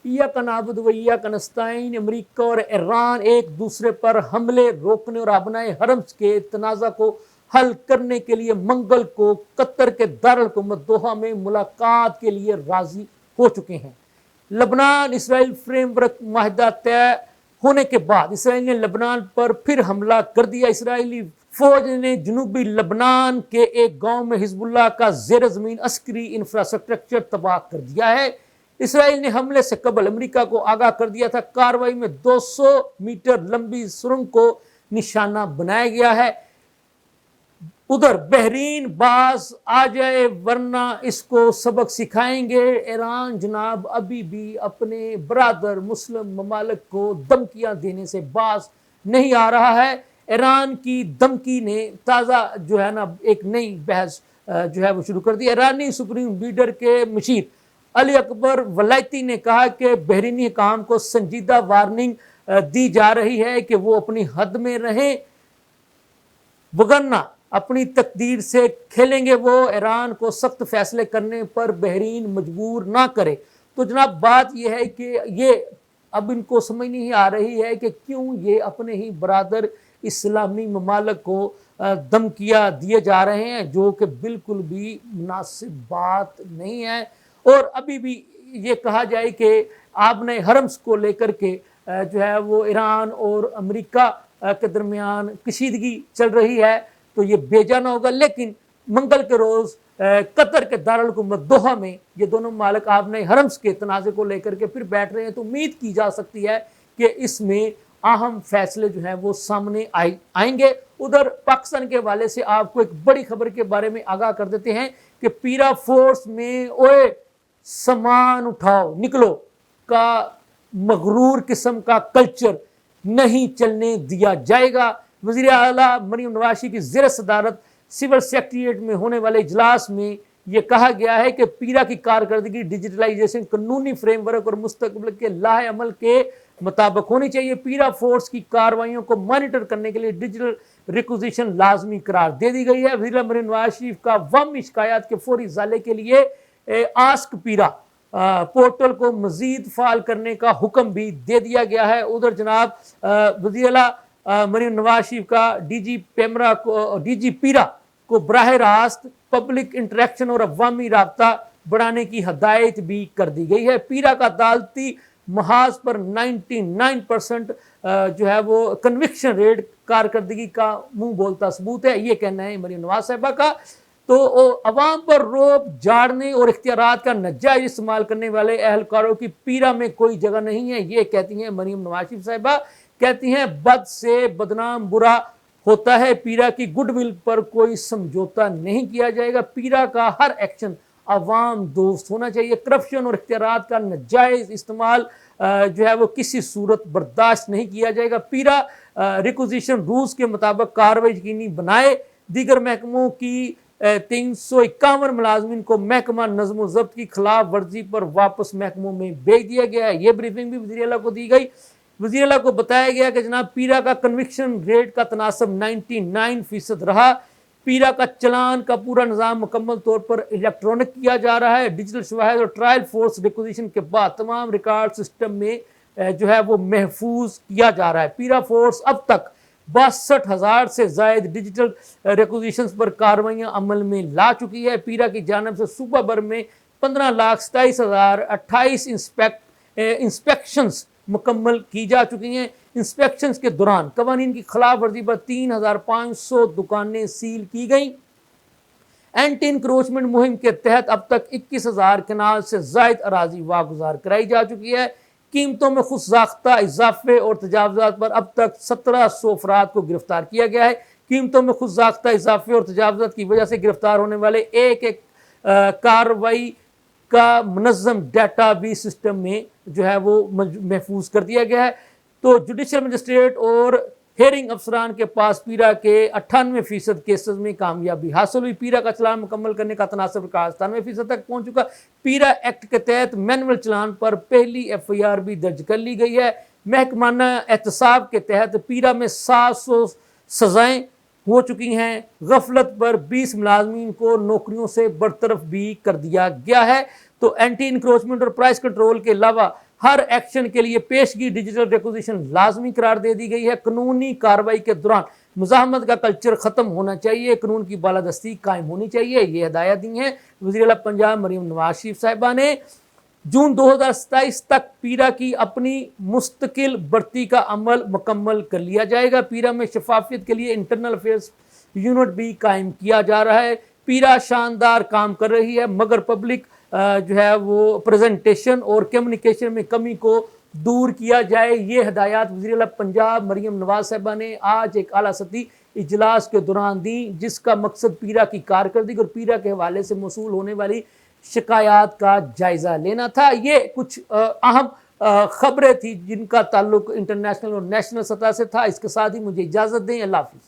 इय्याक नअबुदु व इय्याक नस्तईन। अमेरिका और ईरान एक दूसरे पर हमले रोकने और अपनाए हरम्स के तनाज़ा को हल करने के लिए मंगल को कतर के दारुल हुकूमत दोहा में मुलाकात के लिए राजी हो चुके हैं। लबनान इसराइल फ्रेमवर्क माहिदा तय होने के बाद इसराइल ने लबनान पर फिर हमला कर दिया। इसराइली फौज ने जनूबी लबनान के एक गांव में हिजबुल्लाह का ज़ेर ज़मीन अस्करी इंफ्रास्ट्रक्चर तबाह कर दिया है। इसराइल ने हमले से कबल अमेरिका को आगाह कर दिया था। कार्रवाई में 200 मीटर लंबी सुरंग को निशाना बनाया गया है। उधर बहरीन बाज आ जाए वरना इसको सबक सिखाएंगे। ईरान जनाब अभी भी अपने बरादर मुस्लिम ममालिक को धमकियां देने से बाज नहीं आ रहा है। ईरान की धमकी ने ताज़ा जो है ना एक नई बहस जो है वो शुरू कर दी। ईरानी सुप्रीम लीडर के मशीर अली अकबर वलायती ने कहा कि बहरीनी हुकाम को संजीदा वार्निंग दी जा रही है कि वो अपनी हद में रहें, वगरना अपनी तकदीर से खेलेंगे। वो ईरान को सख्त फैसले करने पर बहरीन मजबूर ना करे। तो जनाब बात यह है कि ये अब इनको समझ नहीं आ रही है कि क्यों ये अपने ही बरादर इस्लामी ममालिक को धमकियाँ दिए जा रहे हैं, जो कि बिल्कुल भी मुनासिब बात नहीं है। और अभी भी ये कहा जाए कि आपने हरम्स को लेकर के जो है वो ईरान और अमेरिका के दरमियान कशीदगी चल रही है, तो ये बेजाना होगा। लेकिन मंगल के रोज़ कतर के दारुल हुकूमत दोहा में ये दोनों मालिक आपने हरम्स के तनाज़े को लेकर के फिर बैठ रहे हैं। तो उम्मीद की जा सकती है कि इसमें अहम फैसले जो हैं वो सामने आएंगे। उधर पाकिस्तान के हवाले से आपको एक बड़ी खबर के बारे में आगाह कर देते हैं कि पीरा फोर्स में ओए सामान उठाओ निकलो का मगरूर किस्म का कल्चर नहीं चलने दिया जाएगा। वज़ीर आला मरीम नवाज़ की ज़ेर सदारत सिविल सेक्रेटेरिएट में होने वाले इजलास में यह कहा गया है कि पीरा की कारकर्दगी डिजिटलाइजेशन, कानूनी फ्रेमवर्क और मुस्तकबिल के लाहे अमल के मुताबिक होनी चाहिए। पीरा फोर्स की कार्रवाइयों को मॉनिटर करने के लिए डिजिटल रिक्विजिशन लाजमी करार दे दी गई है। वज़ीर मरीम नवाज़ शरीफ का अवामी शिकायत के फौरी इज़ाले के लिए आस्क पीरा पोर्टल को मजीद फाल करने का हुक्म भी दे दिया गया है। उधर जनाब वज़ीर आला मरीम नवाज शरीफ का डीजी पीरा को बराह रास्त पब्लिक इंटरेक्शन और अवामी राब्ता बढ़ाने की हदायत भी कर दी गई है। पीरा का अदालती महाज पर 99% जो है वो कन्विक्शन रेट कारकर्दगी का मुंह बोलता सबूत है, ये कहना है मरीम नवाज साहिबा का। तो अवाम पर रोब झाड़ने और इख्तियारात का नाजायज इस्तेमाल करने वाले अहलकारों की पीरा में कोई जगह नहीं है, ये कहती हैं मरीम नवाज शरीफ साहिबा। कहती हैं बद से बदनाम बुरा होता है, पीरा की गुडविल पर कोई समझौता नहीं किया जाएगा। पीरा का हर एक्शन अवाम दोस्त होना चाहिए। करप्शन और इख्तियारात का नाजायज इस्तेमाल जो है वो किसी सूरत बर्दाश्त नहीं किया जाएगा। पीरा रिक्विजिशन रूल्स के मुताबिक कार्रवाई यकीनी बनाए। दीगर महकमों की 351 मुलाजमीन को महकमा नज़्म ज़ब्त की खिलाफ वर्जी पर वापस महकमों में भेज दिया गया है। ये ब्रीफिंग भी वज़ीर आला को दी गई। वज़ीर आला को बताया गया कि जनाब पीरा का कन्विक्शन रेट का तनासब 99% रहा। पीरा का चलान का पूरा निज़ाम मुकम्मल तौर पर इलेक्ट्रॉनिक किया जा रहा है। डिजिटल शवाहिद और ट्रायल फोर्स रिक्विजिशन के बाद तमाम रिकॉर्ड सिस्टम में जो है वो महफूज किया जा रहा है। पीरा फोर्स अब तक 62,000 से ज़ायद डिजिटल रिक्विजिशन पर कार्रवाइयाँ अमल में ला चुकी है। पीरा की जानिब से सूबा भर में 15,27,028 इंस्पेक्शंस मुकम्मल की जा चुकी हैं। इंस्पेक्शंस के दौरान कवानीन की खिलाफ वर्जी पर 3,500 दुकानें सील की गई। एंटी इंक्रोचमेंट मुहिम के तहत अब तक 21,000 कनाल से ज़ायद अराजी वागुजार कराई जा चुकी है। कीमतों में खुद ज़ाख्ता इजाफे और तजावज़ात पर अब तक 1700 अफराद को गिरफ्तार किया गया है। कीमतों में खुद ज़ाख्ता इजाफे और तजावज़ात की वजह से गिरफ्तार होने वाले एक कार्रवाई का मुनज़्ज़म डाटा भी सिस्टम में जो है वो महफूज कर दिया गया है। तो जुडिशल मजिस्ट्रेट और हेयरिंग अफसरान के पास पीरा के 98% केसेस में कामयाबी हासिल हुई। पीरा का चलान मुकम्मल करने का तनासब रिकॉर्ड 97% तक पहुँच चुका। पीरा एक्ट के तहत मैनुअल चलान पर पहली FIR भी दर्ज कर ली गई है। महकमाना एहतसाब के तहत पीरा में 700 सज़ाएँ हो चुकी हैं। गफलत पर 20 मुलाजमीन को नौकरियों से बरतरफ भी कर दिया गया है। तो एंटी इंक्रोचमेंट और प्राइस कंट्रोल के अलावा ہر ایکشن کے لیے پیشگی ڈیجیٹل ریکوزیشن لازمی قرار دے دی گئی ہے۔ قانونی کارروائی کے دوران مزاحمت کا کلچر ختم ہونا چاہیے، قانون کی بالادستی قائم ہونی چاہیے، یہ ہدایات دی ہیں وزیر اعلیٰ پنجاب مریم نواز شریف صاحبہ نے۔ جون 2027 تک پیرا کی اپنی مستقل بھرتی کا عمل مکمل کر لیا جائے گا۔ پیرا میں شفافیت کے لیے انٹرنل افیئرز یونٹ بھی قائم کیا جا رہا ہے۔ پیرا شاندار کام کر رہی ہے، مگر پبلک جو ہے وہ پریزنٹیشن اور کمیونیکیشن میں کمی کو دور کیا جائے۔ یہ ہدایات وزیر اعلیٰ پنجاب مریم نواز صاحبہ نے آج ایک اعلیٰ سطحی اجلاس کے دوران دی، جس کا مقصد پیرا کی کارکردگی اور پیرا کے حوالے سے موصول ہونے والی شکایات کا جائزہ لینا تھا۔ یہ کچھ اہم خبریں تھیں جن کا تعلق انٹرنیشنل اور نیشنل سطح سے تھا۔ اس کے ساتھ ہی مجھے اجازت دیں، اللہ حافظ۔